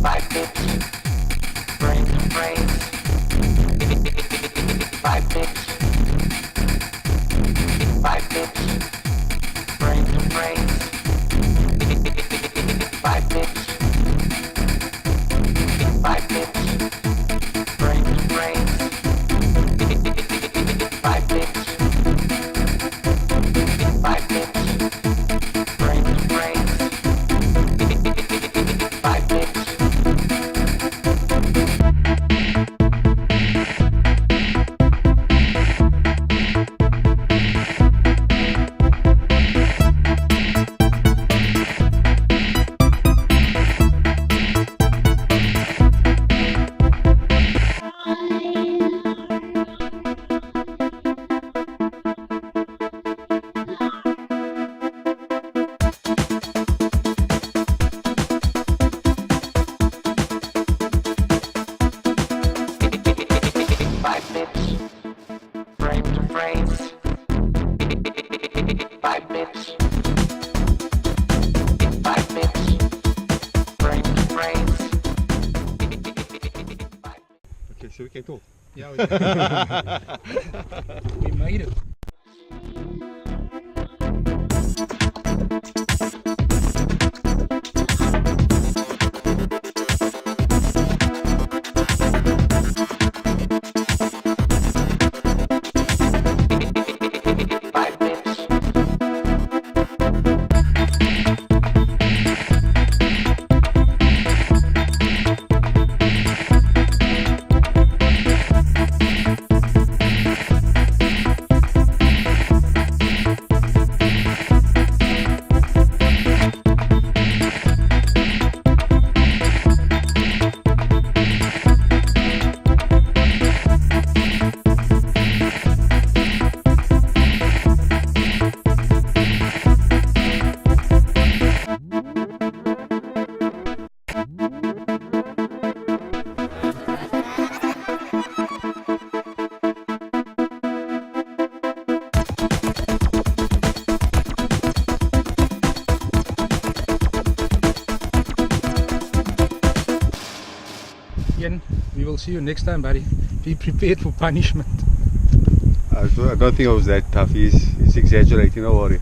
5 bits, brains to brains. 5 bits, 5 bits, brains to brains. 5 bits, 5 bits, brains to brains. 5 bits, 5 bits, brains to brains. 5 bits. Frame to frames. 5 bits. 5 bits. Frame to frames. Okay, so we can go. Yeah, we made it. Ian, we will see you next time, buddy. Be prepared for punishment. I don't think I was that tough. He's exaggerating, don't worry.